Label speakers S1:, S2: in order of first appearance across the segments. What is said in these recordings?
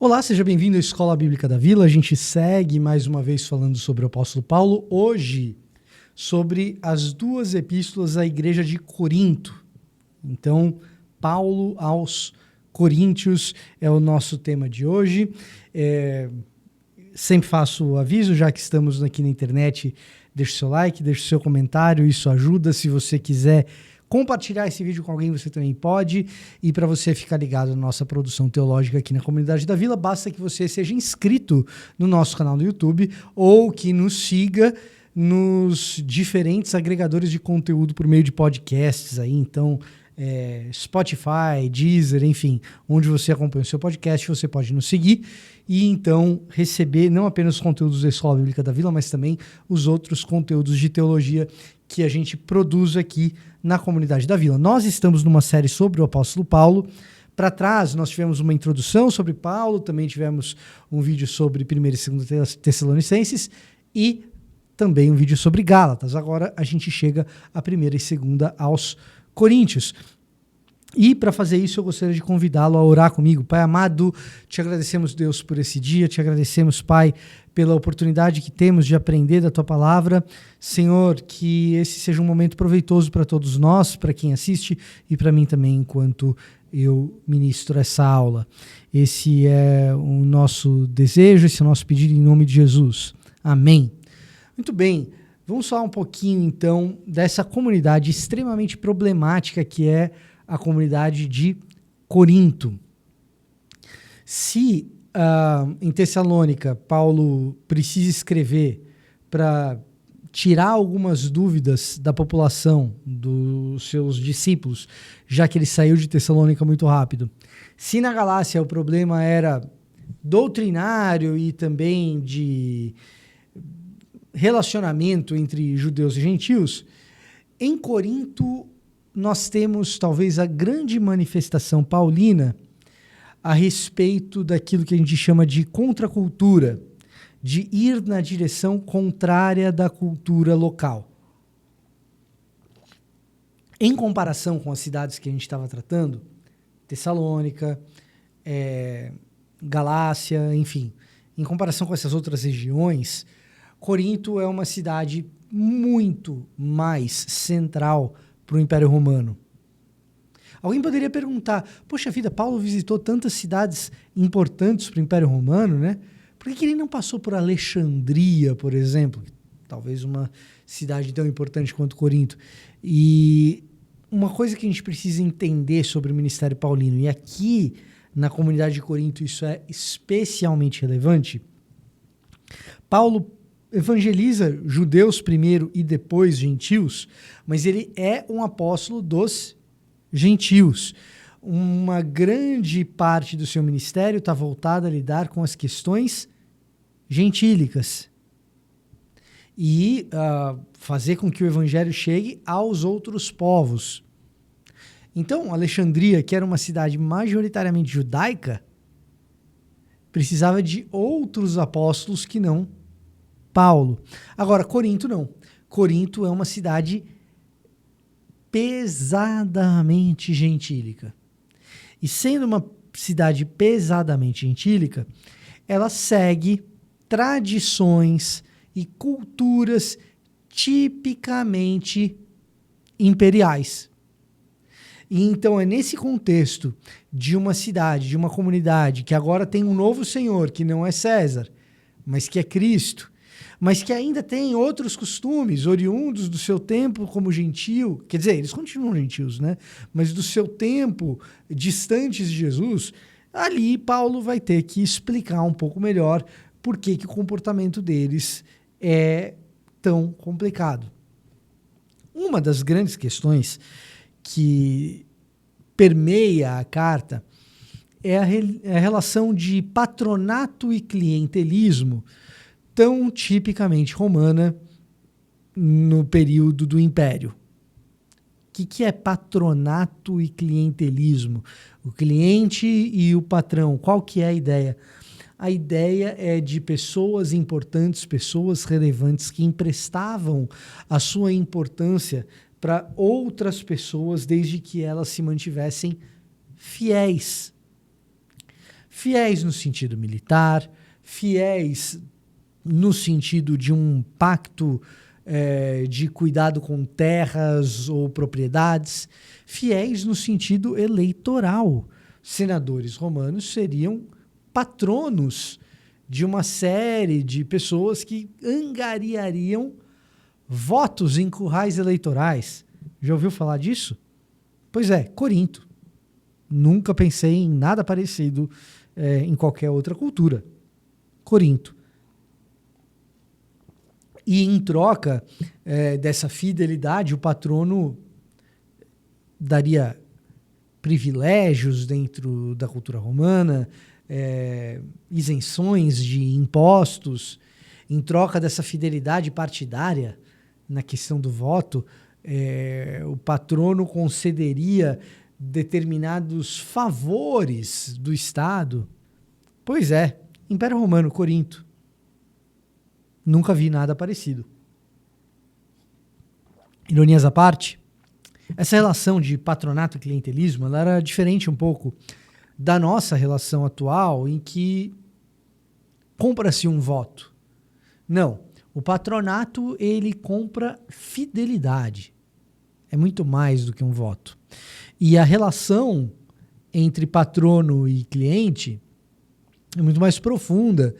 S1: Olá, seja bem-vindo à Escola Bíblica da Vila. A gente segue mais uma vez falando sobre o apóstolo Paulo, hoje sobre as duas epístolas à igreja de Corinto. Então, Paulo aos Coríntios é o nosso tema de hoje. Sempre faço o aviso, já que estamos aqui na internet, deixe o seu like, deixe o seu comentário, isso ajuda. Se você quiser compartilhar esse vídeo com alguém, você também pode. E para você ficar ligado na nossa produção teológica aqui na Comunidade da Vila, basta que você seja inscrito no nosso canal no YouTube ou que nos siga nos diferentes agregadores de conteúdo por meio de podcasts aí. Então, Spotify, Deezer, enfim, onde você acompanha o seu podcast, você pode nos seguir e então receber não apenas os conteúdos da Escola Bíblica da Vila, mas também os outros conteúdos de teologia que a gente produz aqui na Comunidade da Vila. Nós estamos numa série sobre o apóstolo Paulo. Para trás, nós tivemos uma introdução sobre Paulo, também tivemos um vídeo sobre 1ª e 2ª Tessalonicenses e também um vídeo sobre Gálatas. Agora a gente chega a 1ª e 2ª aos Coríntios. E para fazer isso eu gostaria de convidá-lo a orar comigo. Pai amado, te agradecemos, Deus, por esse dia, te agradecemos, Pai, pela oportunidade que temos de aprender da Tua Palavra. Senhor, que esse seja um momento proveitoso para todos nós, para quem assiste e para mim também, enquanto eu ministro essa aula. Esse é o nosso desejo, esse é o nosso pedido em nome de Jesus. Amém. Muito bem, vamos falar um pouquinho então dessa comunidade extremamente problemática que é a comunidade de Corinto. Se em Tessalônica Paulo precisa escrever para tirar algumas dúvidas da população, dos seus discípulos, já que ele saiu de Tessalônica muito rápido. Se na Galácia o problema era doutrinário e também de relacionamento entre judeus e gentios, em Corinto nós temos talvez a grande manifestação paulina a respeito daquilo que a gente chama de contracultura, de ir na direção contrária da cultura local. Em comparação com as cidades que a gente estava tratando, Tessalônica, Galácia, enfim, em comparação com essas outras regiões, Corinto é uma cidade muito mais central para o Império Romano. Alguém poderia perguntar, poxa vida, Paulo visitou tantas cidades importantes para o Império Romano, né? Por que ele não passou por Alexandria, por exemplo? Talvez uma cidade tão importante quanto Corinto. E uma coisa que a gente precisa entender sobre o ministério paulino, e aqui na comunidade de Corinto isso é especialmente relevante, Paulo evangeliza judeus primeiro e depois gentios, mas ele é um apóstolo dos gentios. Uma grande parte do seu ministério está voltada a lidar com as questões gentílicas e fazer com que o evangelho chegue aos outros povos. Então, Alexandria, que era uma cidade majoritariamente judaica, precisava de outros apóstolos que não Paulo. Agora, Corinto não. Corinto é uma cidade pesadamente gentílica. E sendo uma cidade pesadamente gentílica, ela segue tradições e culturas tipicamente imperiais. E então é nesse contexto de uma cidade, de uma comunidade que agora tem um novo senhor, que não é César, mas que é Cristo, mas que ainda tem outros costumes oriundos do seu tempo como gentio, quer dizer, eles continuam gentios, né? Mas do seu tempo distantes de Jesus, ali Paulo vai ter que explicar um pouco melhor por que o comportamento deles é tão complicado. Uma das grandes questões que permeia a carta é a relação de patronato e clientelismo tão tipicamente romana no período do Império. O que é patronato e clientelismo? O cliente e o patrão, qual que é a ideia? A ideia é de pessoas importantes, pessoas relevantes que emprestavam a sua importância para outras pessoas desde que elas se mantivessem fiéis. Fiéis no sentido militar, fiéis no sentido de um pacto de cuidado com terras ou propriedades, fiéis no sentido eleitoral. Senadores romanos seriam patronos de uma série de pessoas que angariariam votos em currais eleitorais. Já ouviu falar disso? Pois é, Corinto. Nunca pensei em nada parecido em qualquer outra cultura. Corinto. E em troca dessa fidelidade, o patrono daria privilégios dentro da cultura romana, isenções de impostos. Em troca dessa fidelidade partidária na questão do voto, o patrono concederia determinados favores do Estado. Pois é, Império Romano, Corinto. Nunca vi nada parecido. Ironias à parte, essa relação de patronato e clientelismo ela era diferente um pouco da nossa relação atual, em que compra-se um voto. Não, o patronato ele compra fidelidade. É muito mais do que um voto. E a relação entre patrono e cliente é muito mais profunda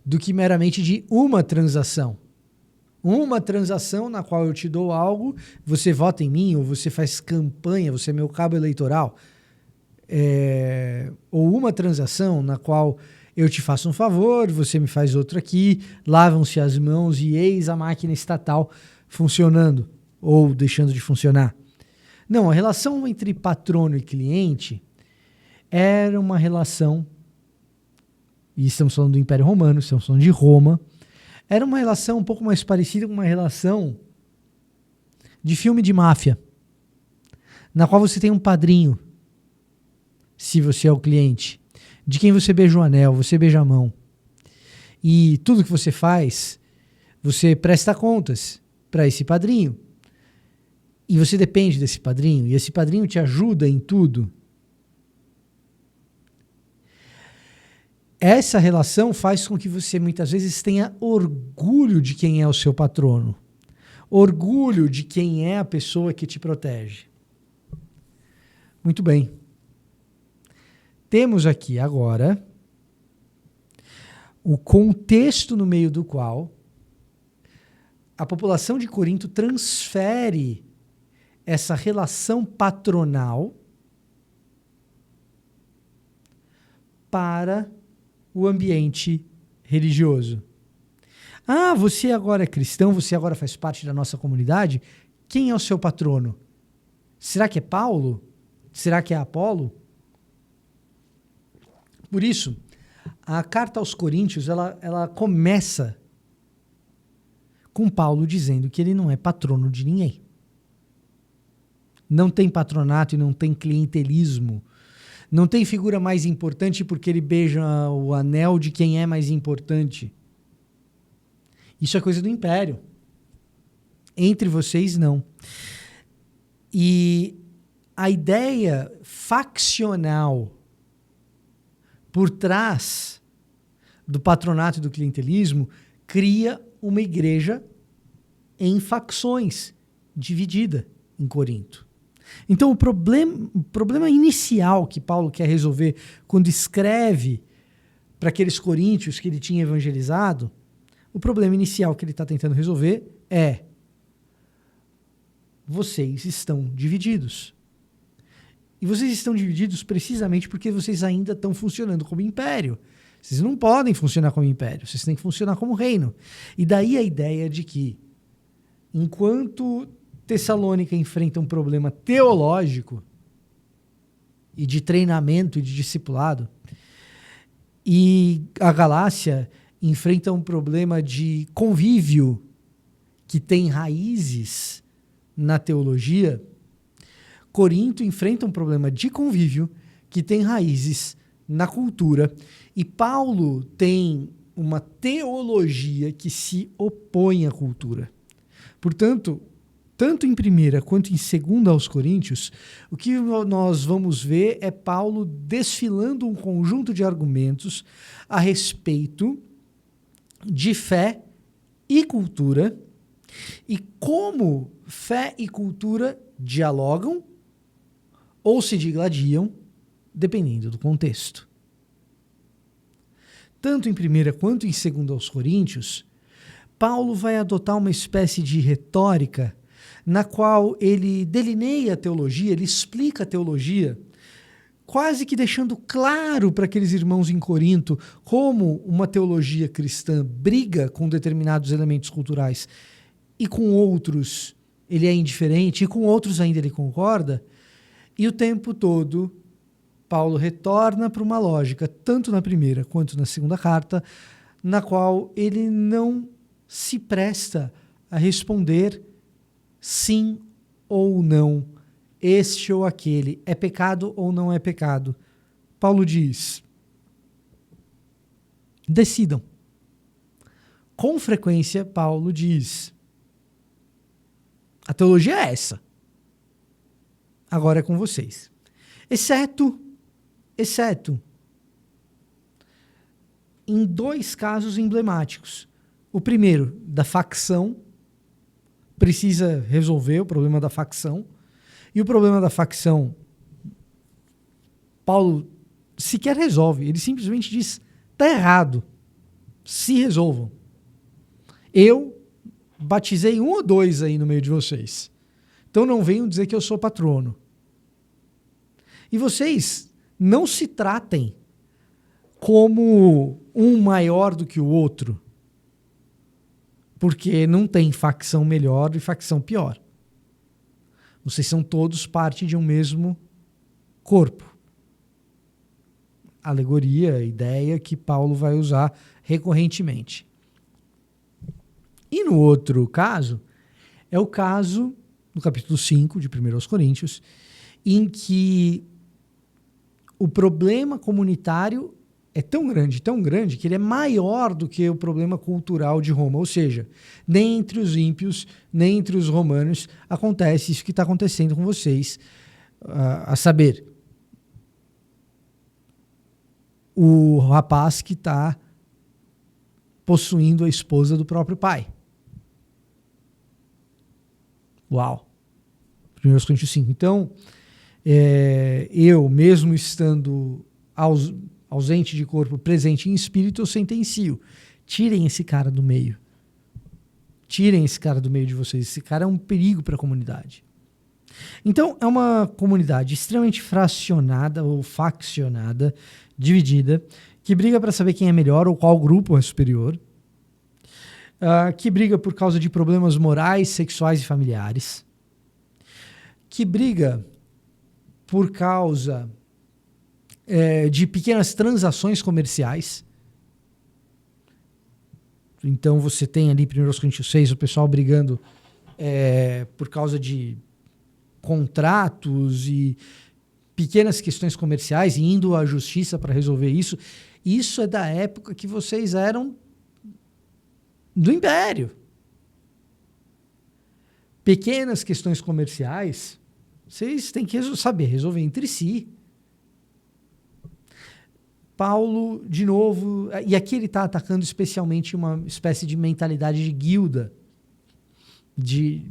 S1: do que meramente de uma transação. Uma transação na qual eu te dou algo, você vota em mim, ou você faz campanha, você é meu cabo eleitoral. Ou uma transação na qual eu te faço um favor, você me faz outro aqui, lavam-se as mãos e eis a máquina estatal funcionando, ou deixando de funcionar. Não, a relação entre patrono e cliente era uma relação, e estamos falando do Império Romano, estamos falando de Roma, era uma relação um pouco mais parecida com uma relação de filme de máfia, na qual você tem um padrinho, se você é o cliente, de quem você beija o anel, você beija a mão. E tudo que você faz, você presta contas para esse padrinho. E você depende desse padrinho, e esse padrinho te ajuda em tudo. Essa relação faz com que você muitas vezes tenha orgulho de quem é o seu patrono. Orgulho de quem é a pessoa que te protege. Muito bem. Temos aqui agora o contexto no meio do qual a população de Corinto transfere essa relação patronal para o ambiente religioso. Ah, você agora é cristão, você agora faz parte da nossa comunidade? Quem é o seu patrono? Será que é Paulo? Será que é Apolo? Por isso, a carta aos Coríntios, ela começa com Paulo dizendo que ele não é patrono de ninguém. Não tem patronato e não tem clientelismo. Não tem figura mais importante porque ele beija o anel de quem é mais importante. Isso é coisa do império. Entre vocês, não. E a ideia faccional por trás do patronato e do clientelismo cria uma igreja em facções, dividida em Corinto. Então o problema inicial que Paulo quer resolver quando escreve para aqueles coríntios que ele tinha evangelizado, o problema inicial que ele está tentando resolver é: vocês estão divididos. E vocês estão divididos precisamente porque vocês ainda estão funcionando como império. Vocês não podem funcionar como império, vocês têm que funcionar como reino. E daí a ideia de que, enquanto Tessalônica enfrenta um problema teológico e de treinamento e de discipulado, e a Galácia enfrenta um problema de convívio que tem raízes na teologia, Corinto enfrenta um problema de convívio que tem raízes na cultura, e Paulo tem uma teologia que se opõe à cultura. Portanto, tanto em 1ª quanto em 2ª aos Coríntios, o que nós vamos ver é Paulo desfilando um conjunto de argumentos a respeito de fé e cultura e como fé e cultura dialogam ou se digladiam, dependendo do contexto. Tanto em 1ª quanto em 2ª aos Coríntios, Paulo vai adotar uma espécie de retórica na qual ele delineia a teologia, ele explica a teologia, quase que deixando claro para aqueles irmãos em Corinto como uma teologia cristã briga com determinados elementos culturais e com outros ele é indiferente e com outros ainda ele concorda. E o tempo todo Paulo retorna para uma lógica, tanto na 1ª quanto na 2ª carta, na qual ele não se presta a responder sim ou não, este ou aquele, é pecado ou não é pecado. Paulo diz, decidam. Com frequência, Paulo diz, a teologia é essa. Agora é com vocês. Exceto em 2 casos emblemáticos. O primeiro, da facção, precisa resolver o problema da facção. E o problema da facção, Paulo sequer resolve. Ele simplesmente diz, está errado. Se resolvam. Eu batizei 1 ou 2 aí no meio de vocês. Então não venham dizer que eu sou patrono. E vocês não se tratem como um maior do que o outro, porque não tem facção melhor e facção pior. Vocês são todos parte de um mesmo corpo. Alegoria, ideia que Paulo vai usar recorrentemente. E no outro caso, é o caso, no capítulo 5 de 1 aos Coríntios, em que o problema comunitário é tão grande, que ele é maior do que o problema cultural de Roma. Ou seja, nem entre os ímpios, nem entre os romanos acontece isso que está acontecendo com vocês. A saber, o rapaz que está possuindo a esposa do próprio pai. Uau! 1 Coríntios 5. Então, eu, mesmo estando ausente de corpo, presente em espírito, eu sentencio. Tirem esse cara do meio. Tirem esse cara do meio de vocês. Esse cara é um perigo para a comunidade. Então, é uma comunidade extremamente fracionada ou faccionada, dividida, que briga para saber quem é melhor ou qual grupo é superior, que briga por causa de problemas morais, sexuais e familiares, que briga por causa de pequenas transações comerciais. Então você tem ali, 1 Coríntios 6, o pessoal brigando por causa de contratos e pequenas questões comerciais e indo à justiça para resolver isso. Isso é da época que vocês eram do Império. Pequenas questões comerciais, vocês têm que saber resolver entre si. Paulo, de novo, e aqui ele está atacando especialmente uma espécie de mentalidade de guilda, de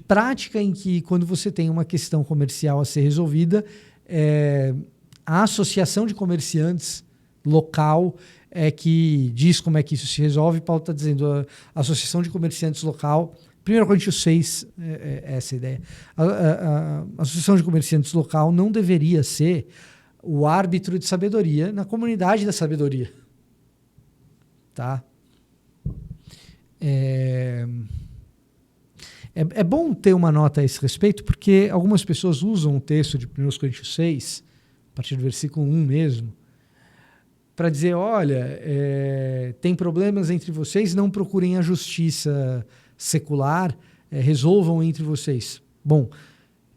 S1: prática em que, quando você tem uma questão comercial a ser resolvida, a associação de comerciantes local que diz como é que isso se resolve. Paulo está dizendo, a associação de comerciantes local, 1 Coríntios 6, essa ideia, a associação de comerciantes local não deveria ser o árbitro de sabedoria na comunidade da sabedoria. Tá? É bom ter uma nota a esse respeito, porque algumas pessoas usam o texto de 1 Coríntios 6, a partir do versículo 1 mesmo, para dizer, olha, tem problemas entre vocês, não procurem a justiça secular, resolvam entre vocês. Bom,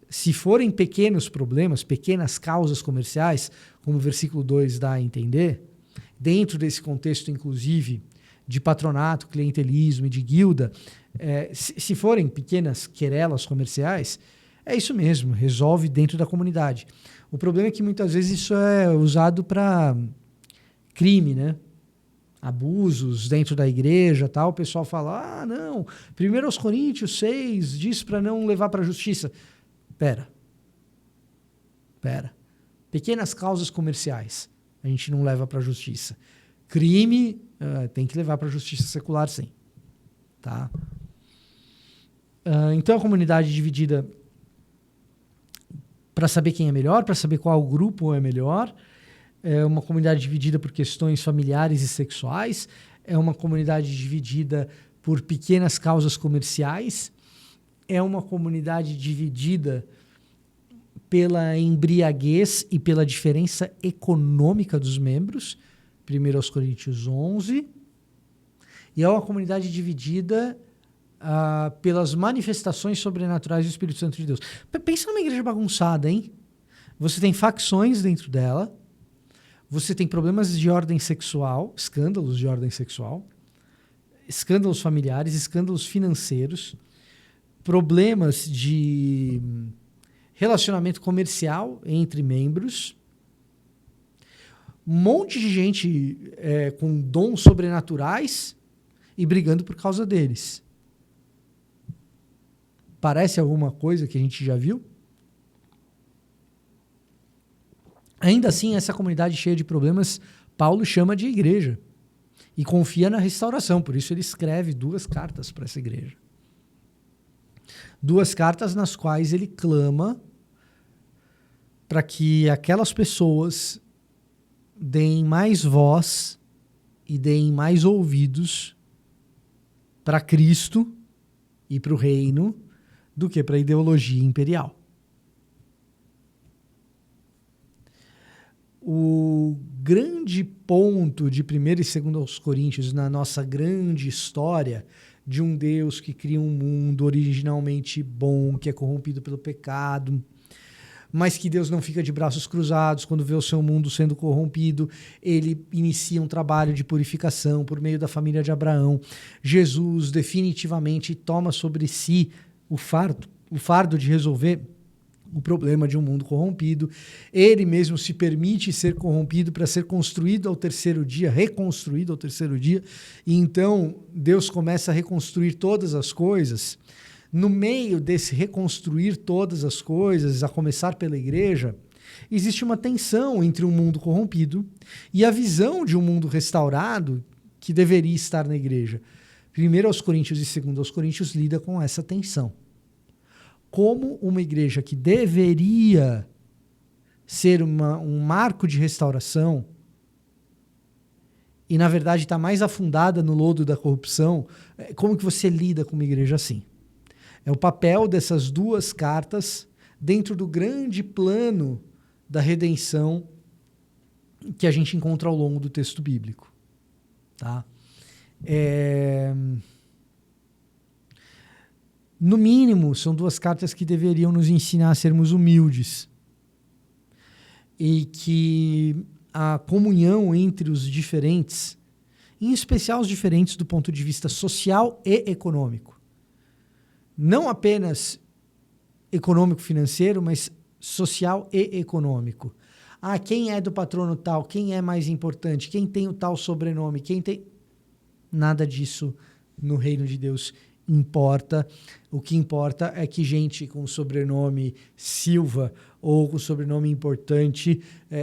S1: se forem pequenos problemas, pequenas causas comerciais, como o versículo 2 dá a entender, dentro desse contexto, inclusive, de patronato, clientelismo e de guilda, se forem pequenas querelas comerciais, é isso mesmo, resolve dentro da comunidade. O problema é que muitas vezes isso é usado para crime, né? Abusos dentro da igreja, tal. O pessoal fala, não, 1 Coríntios 6 diz para não levar para a justiça. Pera. Pequenas causas comerciais a gente não leva para a justiça. Crime tem que levar para a justiça secular, sim. Tá? Então a comunidade dividida para saber quem é melhor, para saber qual grupo é melhor. É uma comunidade dividida por questões familiares e sexuais. É uma comunidade dividida por pequenas causas comerciais. É uma comunidade dividida pela embriaguez e pela diferença econômica dos membros. 1 Coríntios 11. E é uma comunidade dividida pelas manifestações sobrenaturais do Espírito Santo de Deus. Pensa numa igreja bagunçada, hein? Você tem facções dentro dela. Você tem problemas de ordem sexual, escândalos de ordem sexual, escândalos familiares, escândalos financeiros, problemas de relacionamento comercial entre membros, um monte de gente com dons sobrenaturais e brigando por causa deles. Parece alguma coisa que a gente já viu? Ainda assim, essa comunidade cheia de problemas, Paulo chama de igreja e confia na restauração. Por isso ele escreve 2 cartas para essa igreja. 2 cartas nas quais ele clama para que aquelas pessoas deem mais voz e deem mais ouvidos para Cristo e para o reino do que para a ideologia imperial. O grande ponto de 1 e 2 Coríntios na nossa grande história de um Deus que cria um mundo originalmente bom, que é corrompido pelo pecado, mas que Deus não fica de braços cruzados quando vê o seu mundo sendo corrompido. Ele inicia um trabalho de purificação por meio da família de Abraão. Jesus definitivamente toma sobre si o fardo de resolver o problema de um mundo corrompido. Ele mesmo se permite ser corrompido para ser construído ao terceiro dia, reconstruído ao terceiro dia. E então Deus começa a reconstruir todas as coisas. No meio desse reconstruir todas as coisas, a começar pela igreja, existe uma tensão entre um mundo corrompido e a visão de um mundo restaurado que deveria estar na igreja. 1 Coríntios e 2 Coríntios lida com essa tensão. Como uma igreja que deveria ser um marco de restauração e, na verdade, está mais afundada no lodo da corrupção, como que você lida com uma igreja assim? É o papel dessas 2 cartas dentro do grande plano da redenção que a gente encontra ao longo do texto bíblico. Tá? No mínimo, são 2 cartas que deveriam nos ensinar a sermos humildes e que a comunhão entre os diferentes, em especial os diferentes do ponto de vista social e econômico, não apenas econômico-financeiro, mas social e econômico. Quem é do patrono tal? Quem é mais importante? Quem tem o tal sobrenome? Quem tem... Nada disso no reino de Deus importa. O que importa é que gente com sobrenome Silva ou com sobrenome importante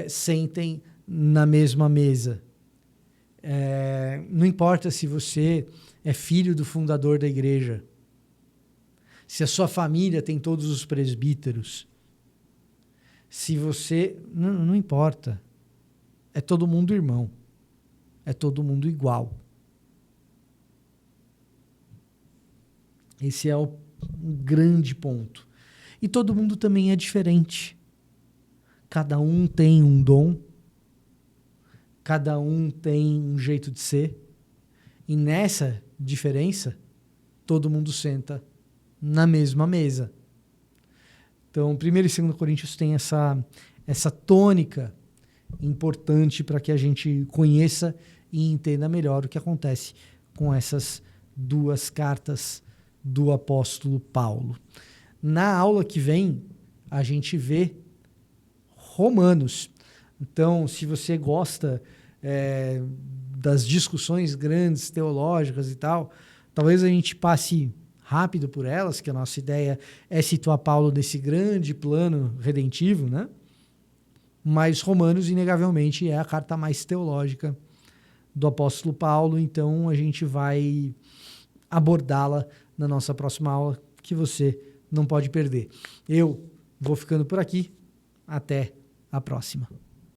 S1: sentem na mesma mesa. Não importa se você é filho do fundador da igreja, se a sua família tem todos os presbíteros, se você... Não importa. É todo mundo irmão. É todo mundo igual. Esse é um grande ponto. E todo mundo também é diferente. Cada um tem um dom. Cada um tem um jeito de ser. E nessa diferença, todo mundo senta na mesma mesa. Então, 1 e 2 Coríntios tem essa tônica importante para que a gente conheça e entenda melhor o que acontece com essas duas cartas do apóstolo Paulo. Na aula que vem, a gente vê Romanos. Então, se você gosta das discussões grandes, teológicas e tal, talvez a gente passe rápido por elas, que a nossa ideia é situar Paulo nesse grande plano redentivo, né? Mas Romanos, inegavelmente, é a carta mais teológica do apóstolo Paulo, então a gente vai abordá-la na nossa próxima aula, que você não pode perder. Eu vou ficando por aqui. Até a próxima.